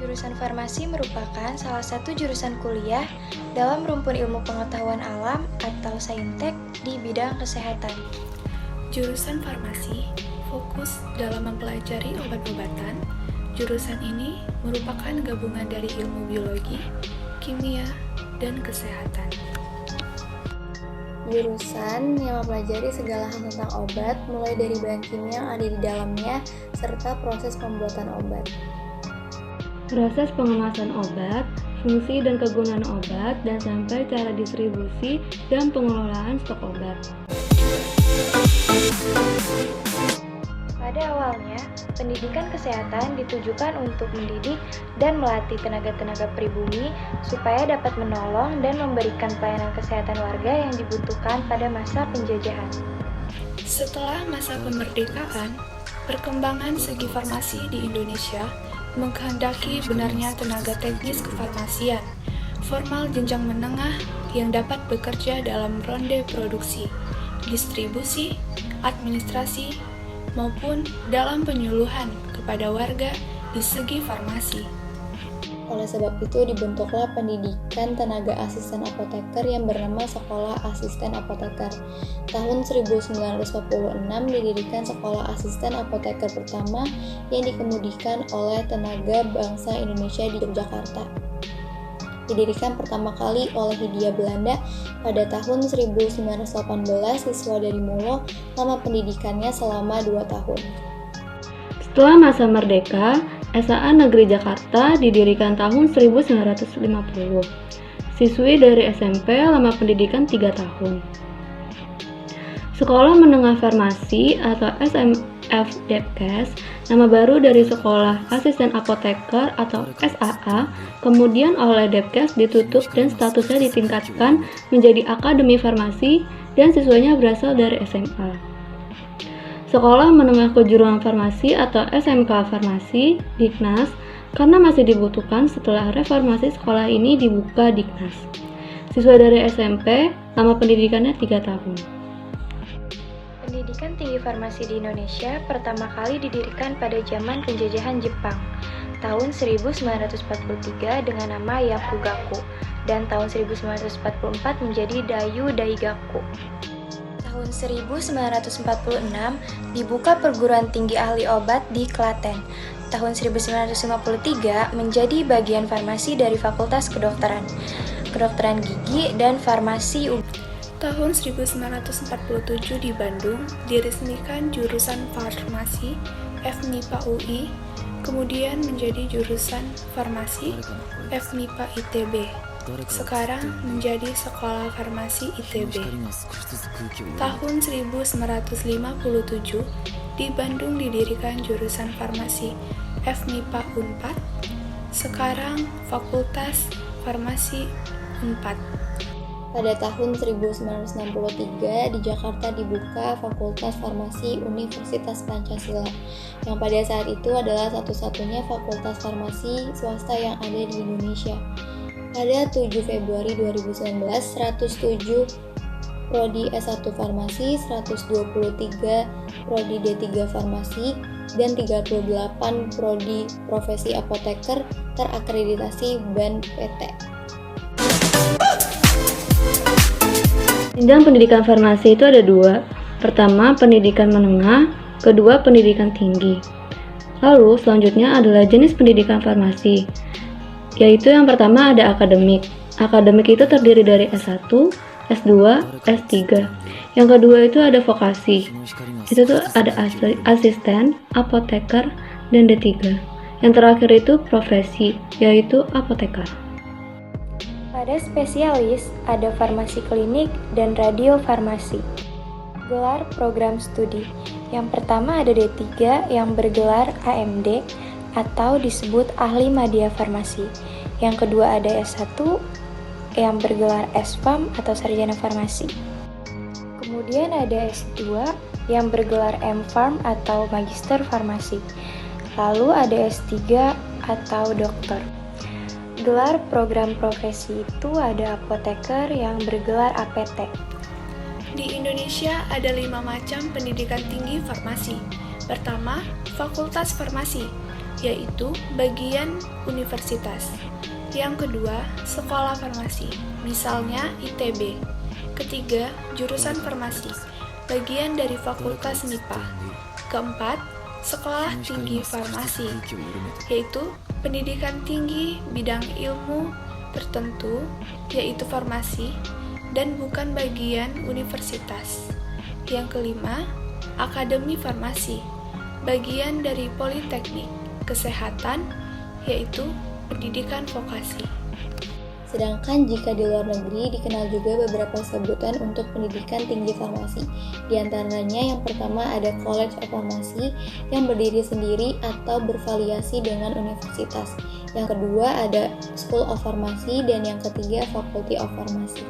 Jurusan farmasi merupakan salah satu jurusan kuliah dalam rumpun ilmu pengetahuan alam atau saintek di bidang kesehatan. Jurusan farmasi fokus dalam mempelajari obat-obatan. Jurusan ini merupakan gabungan dari ilmu biologi, kimia, dan kesehatan. Jurusan yang mempelajari segala hal tentang obat, mulai dari bahan kimia yang ada di dalamnya, serta proses pembuatan obat. Proses pengemasan obat, fungsi dan kegunaan obat, dan sampai cara distribusi dan pengelolaan stok obat. Pada awalnya, pendidikan kesehatan ditujukan untuk mendidik dan melatih tenaga-tenaga pribumi supaya dapat menolong dan memberikan pelayanan kesehatan warga yang dibutuhkan pada masa penjajahan. Setelah masa kemerdekaan, perkembangan segi farmasi di Indonesia mengkehendaki benarnya tenaga teknis kefarmasian, formal jenjang menengah yang dapat bekerja dalam ronde produksi, distribusi, administrasi, maupun dalam penyuluhan kepada warga di segi farmasi. Oleh sebab itu dibentuklah pendidikan tenaga asisten apoteker yang bernama Sekolah Asisten Apoteker. Tahun 1946 didirikan Sekolah Asisten Apoteker pertama yang dikemudikan oleh tenaga bangsa Indonesia di Yogyakarta. Didirikan pertama kali oleh Hindia Belanda pada tahun 1918, siswa dari Mulo, lama pendidikannya selama 2 tahun. Setelah masa merdeka, SAA Negeri Jakarta didirikan tahun 1950. Siswi dari SMP lama pendidikan 3 tahun. Sekolah Menengah Farmasi atau SMF Depkes, nama baru dari Sekolah Asisten Apoteker atau SAA, kemudian oleh Depkes ditutup dan statusnya ditingkatkan menjadi Akademi Farmasi dan siswanya berasal dari SMA. Sekolah Menengah Kejuruan Farmasi atau SMK Farmasi, Diknas, karena masih dibutuhkan setelah reformasi sekolah ini dibuka Diknas. Siswa dari SMP, lama pendidikannya 3 tahun. Pendidikan tinggi farmasi di Indonesia pertama kali didirikan pada zaman penjajahan Jepang, tahun 1943 dengan nama Yakugaku, dan tahun 1944 menjadi Dayu Daigaku. Tahun 1946 dibuka perguruan tinggi ahli obat di Klaten. Tahun 1953 menjadi bagian farmasi dari Fakultas Kedokteran Gigi dan Farmasi UGM. Tahun 1947 di Bandung diresmikan jurusan farmasi FMIPA UI, kemudian menjadi jurusan farmasi FMIPA ITB. Sekarang menjadi Sekolah Farmasi ITB. Tahun 1957 di Bandung didirikan jurusan farmasi FMIPA Unpad. Sekarang Fakultas Farmasi Unpad. Pada tahun 1963 di Jakarta dibuka Fakultas Farmasi Universitas Pancasila, yang pada saat itu adalah satu-satunya fakultas farmasi swasta yang ada di Indonesia. Pada 7 Februari 2019, 107 Prodi S1 Farmasi, 123 Prodi D3 Farmasi, dan 38 Prodi Profesi Apoteker terakreditasi BAN PT. Jenjang pendidikan farmasi itu ada 2. Pertama, pendidikan menengah, kedua, pendidikan tinggi. Lalu, selanjutnya adalah jenis pendidikan farmasi, yaitu yang pertama ada akademik. Akademik itu terdiri dari S1, S2, S3. Yang kedua itu ada vokasi. Itu tuh ada asisten, apoteker, dan D3. Yang terakhir itu profesi, yaitu apoteker. Pada spesialis ada farmasi klinik dan radiofarmasi. Gelar program studi. Yang pertama ada D3 yang bergelar AMD atau disebut ahli media farmasi. Yang kedua ada S1 yang bergelar SPharm atau sarjana farmasi. Kemudian ada S2 yang bergelar MPharm atau magister farmasi. Lalu ada S3 atau doktor. Gelar program profesi itu ada apoteker yang bergelar APT. Di Indonesia ada 5 macam pendidikan tinggi farmasi. Pertama, Fakultas Farmasi, yaitu bagian universitas. Yang kedua, sekolah farmasi, misalnya ITB. Ketiga, jurusan farmasi, bagian dari Fakultas MIPA. Keempat, sekolah tinggi farmasi, yaitu pendidikan tinggi bidang ilmu tertentu, yaitu farmasi, dan bukan bagian universitas. Yang kelima, akademi farmasi, bagian dari politeknik, kesehatan, yaitu pendidikan vokasi. Sedangkan jika di luar negeri dikenal juga beberapa sebutan untuk pendidikan tinggi farmasi. Di antaranya yang pertama ada College of Pharmacy yang berdiri sendiri atau bervariasi dengan universitas. Yang kedua ada School of Pharmacy dan yang ketiga Faculty of Pharmacy.